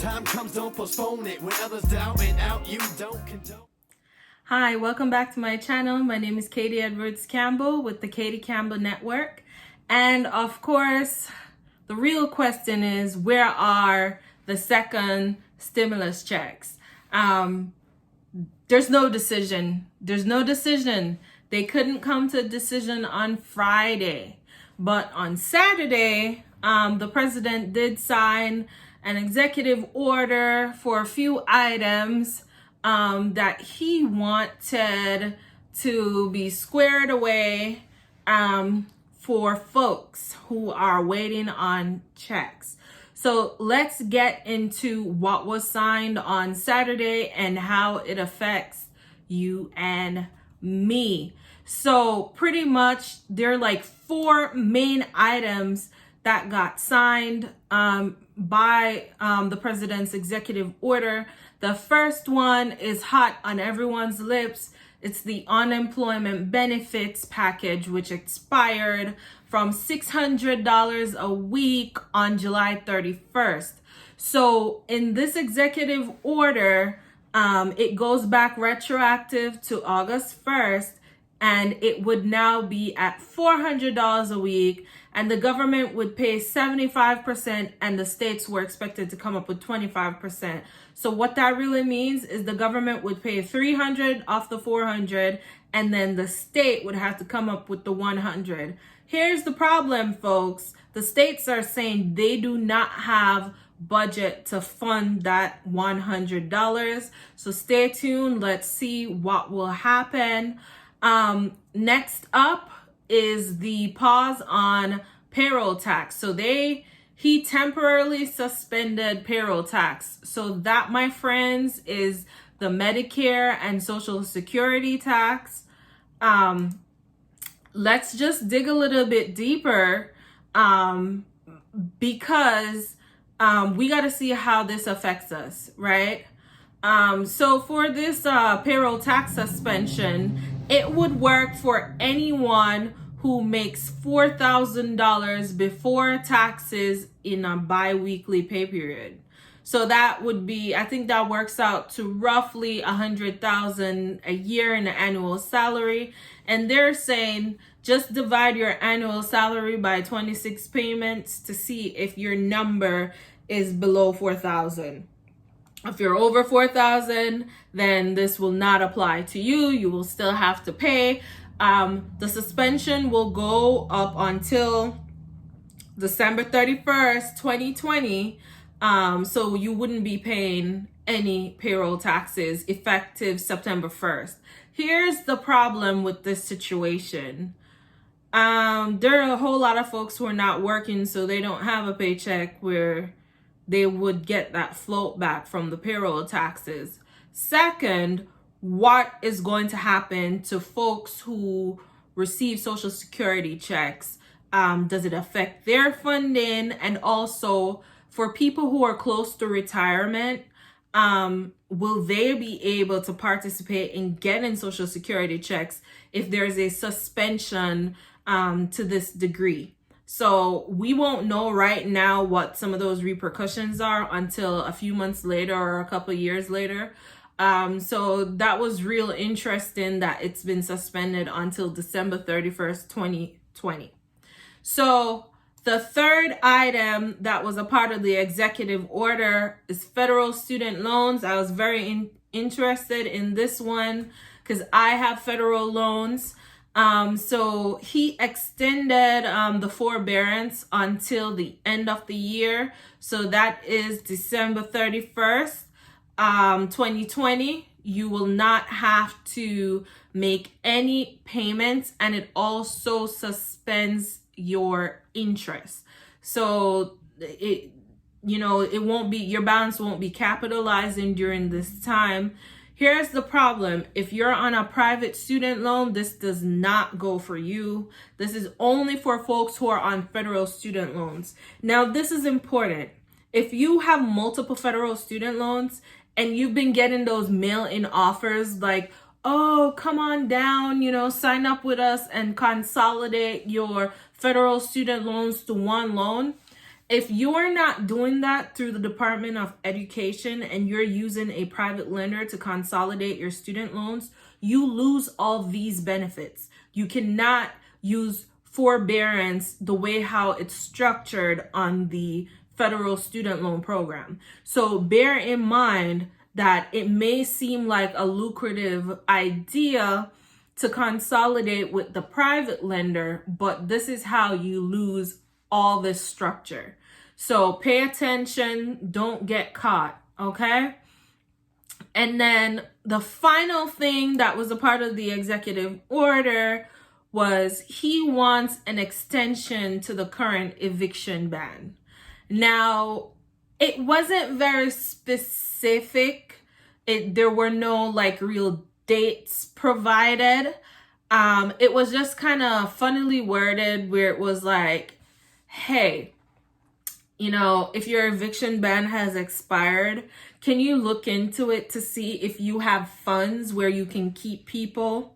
time comes, don't postpone it. When others doubt and out, you don't condone. Hi, welcome back to my channel. My name is Katie Edwards Campbell with the Katie Campbell Network. And of course, the real question is, where are the second stimulus checks? There's no decision. They couldn't come to a decision on Friday. But on Saturday, the president did sign an executive order for a few items that he wanted to be squared away for folks who are waiting on checks. So let's get into what was signed on Saturday and how it affects you and me. So pretty much there are like 4 main items that got signed by the president's executive order. The first one is hot on everyone's lips. It's the unemployment benefits package, which expired from $600 a week on July 31st. So in this executive order, it goes back retroactive to August 1st, and it would now be at $400 a week, and the government would pay 75%, and the states were expected to come up with 25%. So what that really means is the government would pay $300 off the $400, and then the state would have to come up with the $100. Here's the problem, folks. The states are saying they do not have budget to fund that $100. So stay tuned. Let's see what will happen. Next up is the pause on payroll tax. So he temporarily suspended payroll tax. So that, my friends, is the Medicare and Social Security tax. Let's just dig a little bit deeper because we got to see how this affects us, right? So for this payroll tax suspension, it would work for anyone who makes $4,000 before taxes in a bi-weekly pay period. So that would be, I think that works out to roughly $100,000 a year in an annual salary. And they're saying just divide your annual salary by 26 payments to see if your number is below 4,000. If you're over 4,000, then this will not apply to you. You will still have to pay. The suspension will go up until December 31st, 2020. So you wouldn't be paying any payroll taxes effective September 1st. Here's the problem with this situation. There are a whole lot of folks who are not working, so they don't have a paycheck where they would get that float back from the payroll taxes. Second, what is going to happen to folks who receive Social Security checks? Does it affect their funding? And also, for people who are close to retirement, will they be able to participate in getting Social Security checks if there's a suspension to this degree? So we won't know right now what some of those repercussions are until a few months later or a couple of years later. So that was real interesting that it's been suspended until December 31st, 2020. So the third item that was a part of the executive order is federal student loans. I was very interested in this one because I have federal loans. So he extended the forbearance until the end of the year. So that is December 31st, 2020. You will not have to make any payments, and it also suspends your interest. So it won't be, your balance won't be capitalizing during this time. Here's the problem. If you're on a private student loan, this does not go for you. This is only for folks who are on federal student loans. Now, this is important. If you have multiple federal student loans and you've been getting those mail-in offers like, oh, come on down, sign up with us and consolidate your federal student loans to one loan. If you're not doing that through the Department of Education and you're using a private lender to consolidate your student loans, you lose all these benefits. You cannot use forbearance the way how it's structured on the federal student loan program. So bear in mind that it may seem like a lucrative idea to consolidate with the private lender, but this is how you lose all this structure. So pay attention, don't get caught, okay? And then the final thing that was a part of the executive order was he wants an extension to the current eviction ban. Now, it wasn't very specific. There were no like real dates provided. It was just kind of funnily worded where it was like, hey, you know, if your eviction ban has expired, can you look into it to see if you have funds where you can keep people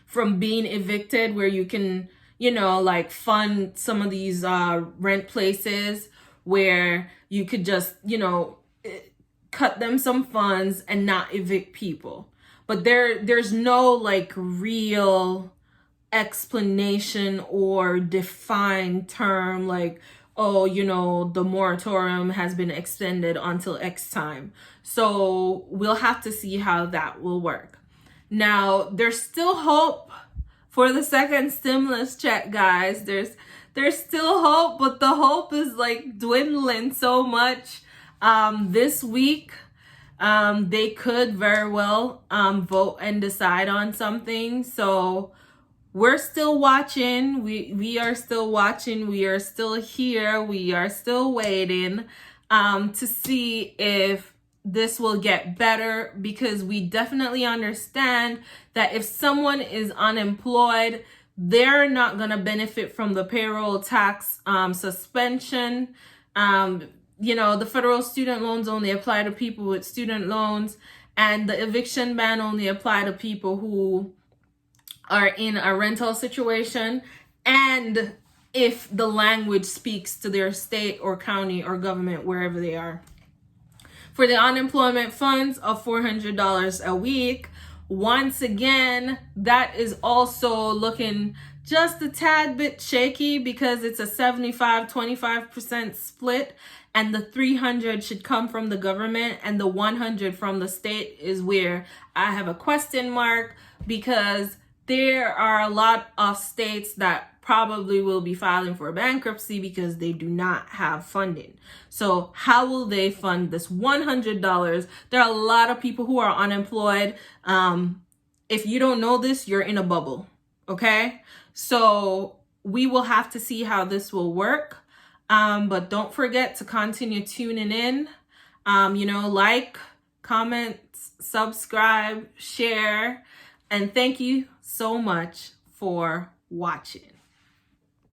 from being evicted, where you can, you know, like fund some of these rent places where you could just, you know, cut them some funds and not evict people. But there's no like real explanation or defined term like, oh, you know, the moratorium has been extended until X time. So we'll have to see how that will work. Now, there's still hope for the second stimulus check, guys. There's still hope, but the hope is like dwindling so much. This week, they could very well vote and decide on something. So we're still watching. We are still watching. We are still here. We are still waiting to see if this will get better, because we definitely understand that if someone is unemployed, they're not going to benefit from the payroll tax suspension. You know, the federal student loans only apply to people with student loans, and the eviction ban only apply to people who are in a rental situation, and if the language speaks to their state or county or government, wherever they are. For the unemployment funds of $400 a week, once again, that is also looking just a tad bit shaky because it's a 75-25% split, and the 300 should come from the government and the 100 from the state is where I have a question mark, because there are a lot of states that probably will be filing for bankruptcy because they do not have funding. So how will they fund this $100? There are a lot of people who are unemployed. If you don't know this, you're in a bubble, okay? So we will have to see how this will work. But don't forget to continue tuning in. You know, like, comment, subscribe, share, and thank you so much for watching.